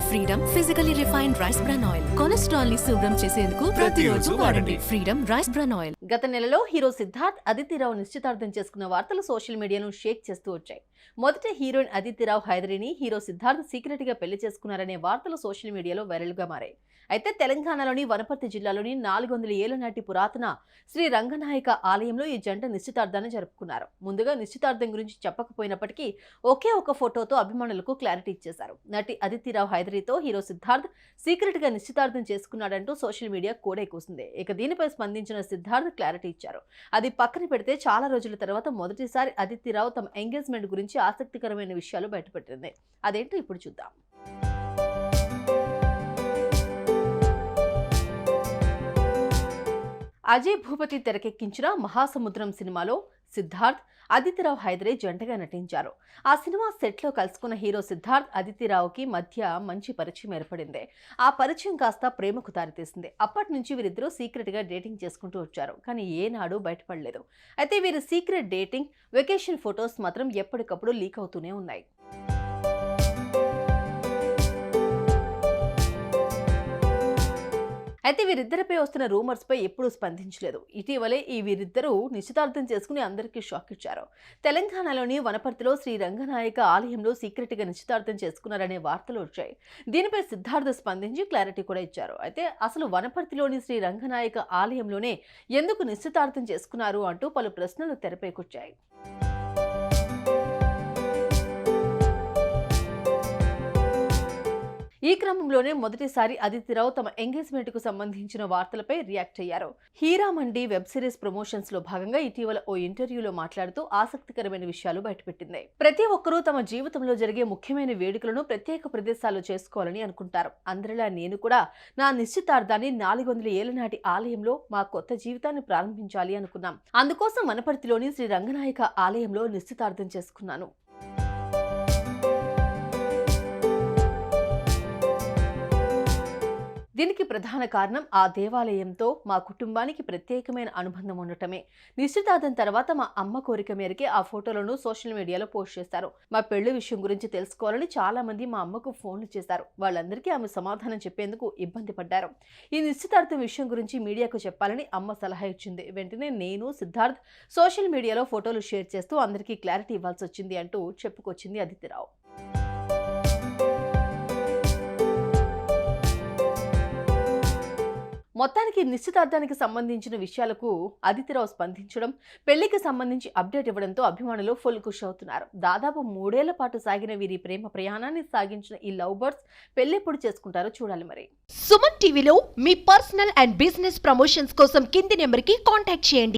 Freedom physically refined rice bran oil cholesterol ని శుభ్రం చేసేందుకు ప్రతిరోజు వాడండి. Freedom rice bran oil. గత నెలలో హీరో సిద్ధార్థ్ అదితిరావు నిశ్చితార్థం చేసుకున్న వార్తలు సోషల్ మీడియాను షేక్ చేస్తూ వచ్చాయి. మొదట heroine Aditi Rao హైదరిని hero Siddharth secret గా పెళ్లి చేసుకున్నారనే వార్తలు సోషల్ మీడియాలో వైరల్ గా మారాయి. అయితే తెలంగాణలోని వనపర్తి జిల్లాలోని 400 ఏళ్ల నాటి పురాతన శ్రీ రంగనాయక ఆలయంలో ఈ జంట నిశ్చితార్థాన్ని జరుపుకున్నారు. ముందుగా నిశ్చితార్థం గురించి చెప్పకపోయినప్పటికీ ఒకే ఒక ఫోటోతో అభిమానులకు క్లారిటీ ఇచ్చేశారు. నటి అదితిరావు హైదరితో హీరో సిద్ధార్థ్ సీక్రెట్ గా నిశ్చితార్థం చేసుకున్నాడంటూ సోషల్ మీడియా కోడే కూసింది. ఇక దీనిపై స్పందించిన సిద్ధార్థ్ క్లారిటీ ఇచ్చారు. అది పక్కన పెడితే చాలా రోజుల తర్వాత మొదటిసారి అదితిరావు తమ ఎంగేజ్మెంట్ గురించి ఆసక్తికరమైన విషయాలు బయటపెట్టింది. అదేంటో ఇప్పుడు చూద్దాం. అజయ్ భూపతి తెరకెక్కించిన మహాసముద్రం సినిమాలో సిద్ధార్థ్ అదితిరావు హైదరే జంటగా నటించారు. ఆ సినిమా సెట్లో కలుసుకున్న హీరో సిద్ధార్థ్ అదితిరావుకి మధ్య మంచి పరిచయం ఏర్పడింది. ఆ పరిచయం కాస్త ప్రేమకు దారితీసింది. అప్పటి నుంచి వీరిద్దరూ సీక్రెట్ గా డేటింగ్ చేసుకుంటూ వచ్చారు. కానీ ఏనాడు బయటపడలేదు. అయితే వీరి సీక్రెట్ డేటింగ్, వెకేషన్ ఫొటోస్ మాత్రం ఎప్పటికప్పుడు లీక్ అవుతూనే ఉన్నాయి. అయితే వీరిద్దరిపై వస్తున్న రూమర్స్ పై ఎప్పుడూ స్పందించలేదు. ఇటీవలే వీరిద్దరూ నిశ్చితార్థం చేసుకుని అందరికీ షాక్ ఇచ్చారు. తెలంగాణలోని వనపర్తిలో శ్రీ రంగనాయక ఆలయంలో సీక్రెట్ గా నిశ్చితార్థం చేసుకున్నారనే వార్తలు వచ్చాయి. దీనిపై సిద్ధార్థ్ స్పందించి క్లారిటీ కూడా ఇచ్చారు. అయితే అసలు వనపర్తిలోని శ్రీ రంగనాయక ఆలయంలోనే ఎందుకు నిశ్చితార్థం చేసుకున్నారు అంటూ పలు ప్రశ్నలు తెరపైకొచ్చాయి. ఈ క్రమంలోనే మొదటిసారి అదితిరావు తమ ఎంగేజ్మెంట్ కు సంబంధించిన వార్తలపై రియాక్ట్ అయ్యారు. హీరా మండి వెబ్ సిరీస్ ప్రమోషన్స్ లో భాగంగా ఇటీవల ఓ ఇంటర్వ్యూలో మాట్లాడుతూ ఆసక్తికరమైన విషయాలు బయటపెట్టింది. ప్రతి ఒక్కరూ తమ జీవితంలో జరిగే ముఖ్యమైన వేడుకలను ప్రత్యేక ప్రదేశాల్లో చేసుకోవాలని అనుకుంటారు. అందరిలా నేను కూడా నా నిశ్చితార్థాన్ని 400 ఏళ్ల నాటి ఆలయంలో మా కొత్త జీవితాన్ని ప్రారంభించాలి అనుకున్నాం. అందుకోసం వనపర్తిలోని శ్రీ రంగనాయక ఆలయంలో నిశ్చితార్థం చేసుకున్నాను. దీనికి ప్రధాన కారణం ఆ దేవాలయంతో మా కుటుంబానికి ప్రత్యేకమైన అనుబంధం ఉండటమే. నిశ్చితార్థం తర్వాత మా అమ్మ కోరిక మేరకే ఆ ఫోటోలను సోషల్ మీడియాలో పోస్ట్ చేశారు. మా పెళ్లి విషయం గురించి తెలుసుకోవాలని చాలా మంది మా అమ్మకు ఫోన్లు చేశారు. వాళ్ళందరికీ ఆమె సమాధానం చెప్పేందుకు ఇబ్బంది పడ్డారు. ఈ నిశ్చితార్థం విషయం గురించి మీడియాకు చెప్పాలని అమ్మ సలహా ఇచ్చింది. వెంటనే నేను సిద్ధార్థ్ సోషల్ మీడియాలో ఫోటోలు షేర్ చేస్తూ అందరికీ క్లారిటీ ఇవ్వాల్సి వచ్చింది అంటూ చెప్పుకొచ్చింది అదితిరావు. మొత్తానికి నిశ్చితార్థానికి సంబంధించిన విషయాలకు అదితిరావు స్పందించడం, పెళ్లికి సంబంధించి అప్డేట్ ఇవ్వడంతో అభిమానులు ఫుల్ ఖుషి అవుతున్నారు. దాదాపు 3 ఏళ్ల పాటు సాగిన వీరి ప్రేమ ప్రయాణాన్ని సాగించిన ఈ లవ్ బర్డ్స్ పెళ్లెప్పుడు చేసుకుంటారో చూడాలి. మరి సుమన్ టీవీలో మీ పర్సనల్ అండ్ బిజినెస్ ప్రమోషన్స్ కోసం కింది నెంబర్కి కాంటాక్ట్ చేయండి.